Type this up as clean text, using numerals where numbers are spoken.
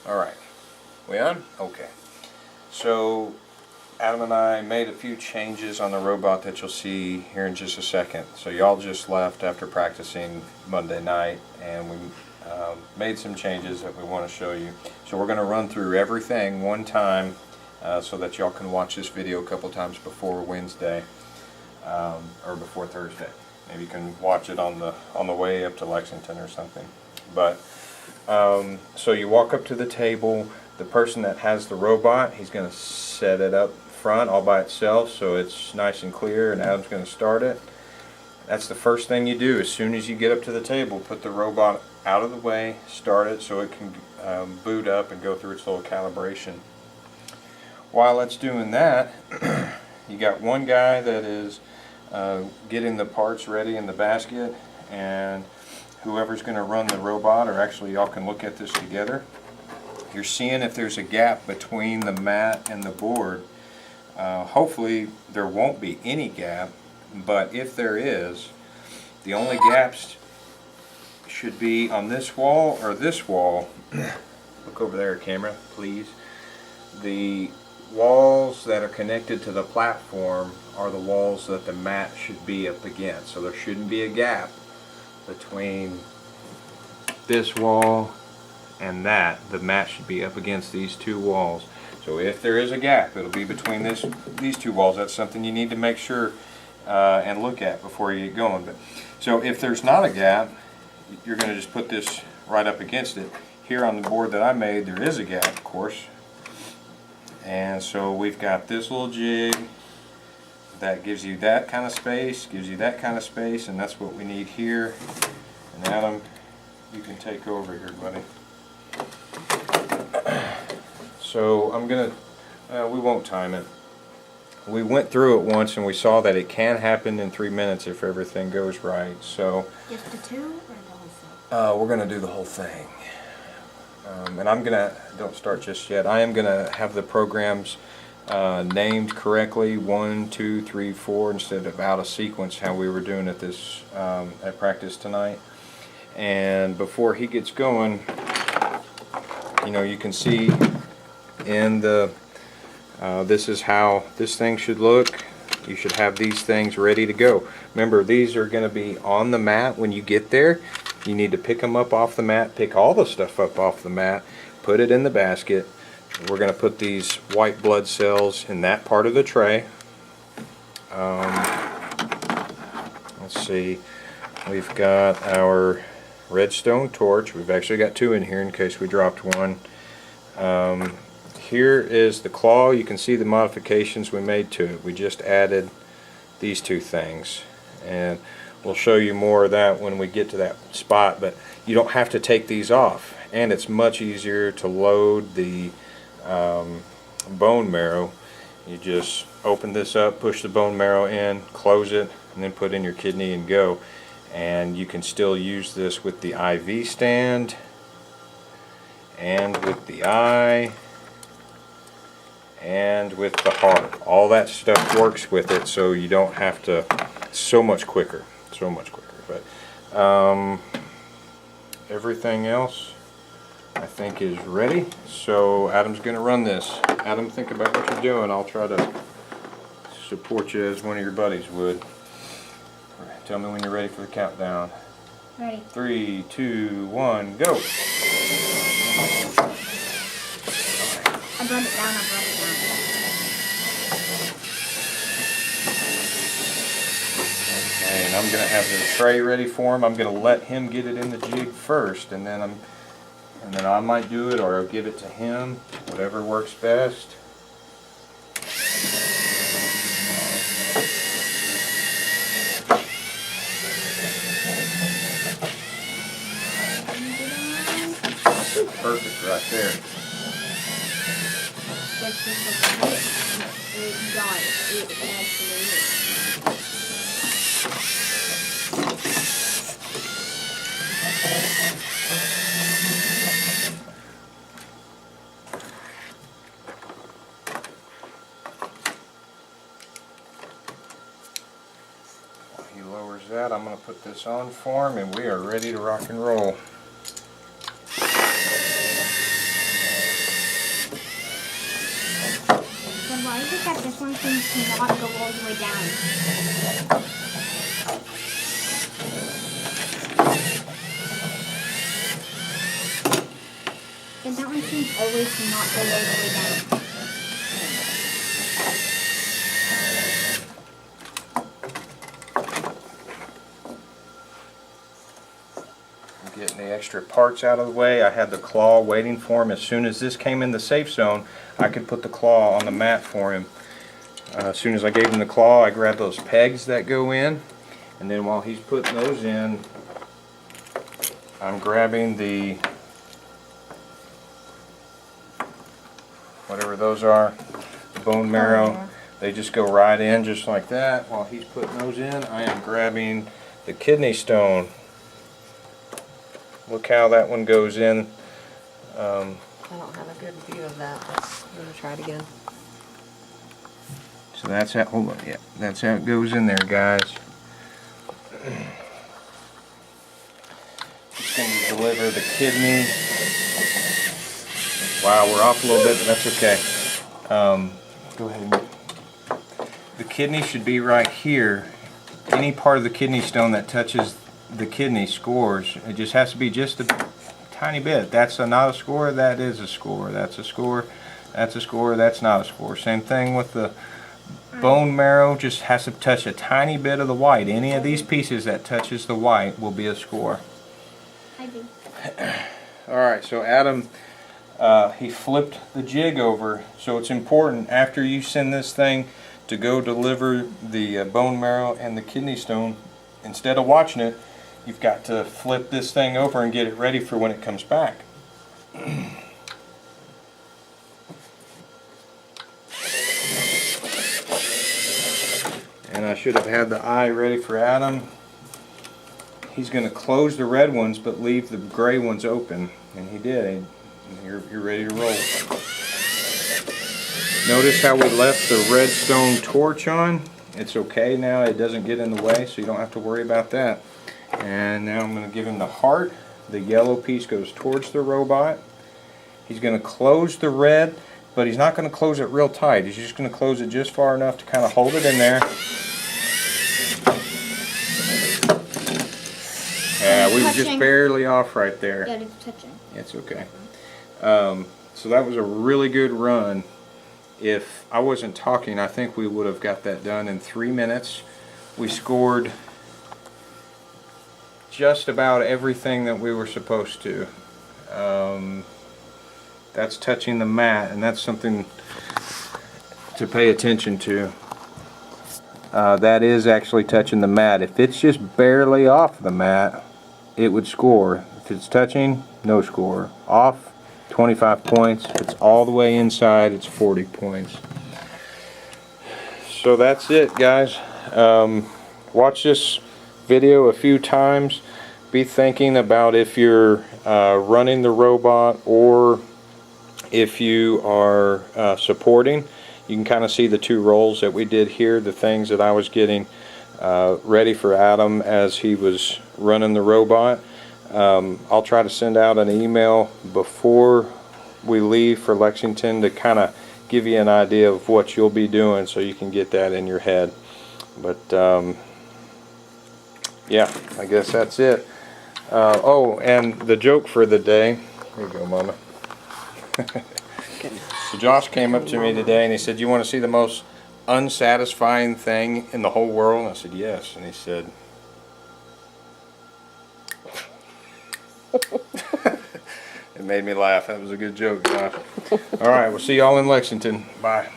Alright, we on? Okay. So Adam and I made a few changes on the robot that you'll see here in just a second. So y'all just left after practicing Monday night, and we made some changes that we want to show you. So we're going to run through everything one time so that y'all can watch this video a couple times before Wednesday or before Thursday. Maybe you can watch it on the way up to Lexington or something. But so you walk up to the table. The person that has the robot, he's going to set it up front all by itself so it's nice and clear, and Adam's going to start it. That's the first thing you do. As soon as you get up to the table, put the robot out of the way, start it so it can boot up and go through its little calibration. While it's doing that, you got one guy that is getting the parts ready in the basket, and whoever's going to run the robot, or actually y'all can look at this together. You're seeing if there's a gap between the mat and the board. Hopefully there won't be any gap, but if there is, the only gaps should be on this wall or this wall. Look over there, camera, please. The walls that are connected to the platform are the walls that the mat should be up against. So there shouldn't be a gap between this wall and that. The mat should be up against these two walls. So if there is a gap, it'll be between these two walls. That's something you need to make sure and look at before you get going. But so if there's not a gap, you're going to just put this right up against it. Here on the board that I made, there is a gap, of course. And so we've got this little jig that gives you that kind of space, gives you that kind of space, and that's what we need here. And Adam, you can take over here, buddy. So I'm gonna, we won't time it. We went through it once and we saw that it can happen in 3 minutes if everything goes right. So just the two or the whole thing? we're gonna do the whole thing. And I'm gonna, don't start just yet. I am gonna have the programs named correctly, 1, 2, 3, 4, instead of out of sequence how we were doing at this at practice tonight. And before he gets going, you know, you can see in the this is how this thing should look. You should have these things ready to go. Remember, these are going to be on the mat when you get there. You need to pick them up off the mat, pick all the stuff up off the mat, put it in the basket. We're going to put these white blood cells in that part of the tray. Let's see, we've got our redstone torch. We've actually got two in here in case we dropped one. Here is the claw. You can see the modifications we made to it. We just added these two things, and we'll show you more of that when we get to that spot, but you don't have to take these off, and it's much easier to load the bone marrow. You just open this up, push the bone marrow in, close it, and then put in your kidney and go. And you can still use this with the IV stand and with the eye and with the heart. All that stuff works with it, so you don't have to, so much quicker. But everything else I think is ready. So Adam's going to run this. Adam, think about what you're doing. I'll try to support you as one of your buddies would. Tell me when you're ready for the countdown. Ready. 3, 2, 1, go. I've run it down. Okay, and I'm going to have the tray ready for him. I'm going to let him get it in the jig first, and then I might do it, or I'll give it to him, whatever works best. Perfect right there. While he lowers that, I'm going to put this on for him, and we are ready to rock and roll. think that this one seems to not go all the way down. And that one seems always to not go all the way down. Getting the extra parts out of the way. I had the claw waiting for him. As soon as this came in the safe zone, I could put the claw on the mat for him. As soon as I gave him the claw, I grabbed those pegs that go in, and then while he's putting those in, I'm grabbing the, whatever those are, bone marrow. They just go right in just like that. While he's putting those in, I am grabbing the kidney stone. Look how that one goes in. I don't have a good view of that. I'm going to try it again. So that's how, hold on, yeah, that's how it goes in there, guys. It's going to deliver the kidney. Wow, we're off a little bit, but that's okay. Go ahead. The kidney should be right here. Any part of the kidney stone that touches the kidney scores. It just has to be just a tiny bit. That's not a score, that is a score. That's a score, that's a score, that's not a score. Same thing with the bone marrow, just has to touch a tiny bit of the white. Any of these pieces that touches the white will be a score. I do. Alright, so Adam, he flipped the jig over, so it's important after you send this thing to go deliver the bone marrow and the kidney stone, instead of watching it, you've got to flip this thing over and get it ready for when it comes back. And I should have had the eye ready for Adam. He's going to close the red ones but leave the gray ones open. And he did. You're ready to roll. Notice how we left the redstone torch on. It's okay now. It doesn't get in the way, so you don't have to worry about that. And now I'm going to give him the heart. The yellow piece goes towards the robot. He's going to close the red, but he's not going to close it real tight. He's just going to close it just far enough to kind of hold it in there. Yeah, we were just barely off right there. Yeah, it's touching. It's okay. So that was a really good run. If I wasn't talking, I think we would have got that done in 3 minutes. We scored just about everything that we were supposed to. That's touching the mat, and that's something to pay attention to. That is actually touching the mat. If it's just barely off the mat, it would score. If it's touching, no score. Off, 25 points. If it's all the way inside, it's 40 points. So that's it, guys. Watch this video a few times. Be thinking about if you're running the robot or if you are supporting. You can kind of see the two roles that we did here, the things that I was getting ready for Adam as he was running the robot. I'll try to send out an email before we leave for Lexington to kind of give you an idea of what you'll be doing so you can get that in your head. But yeah, I guess that's it. Oh, and the joke for the day. Here you go, Mama. So Josh came up to me today and he said, "You want to see the most unsatisfying thing in the whole world?" And I said, "Yes." And he said, it made me laugh. That was a good joke, Josh. All right, we'll see y'all in Lexington. Bye.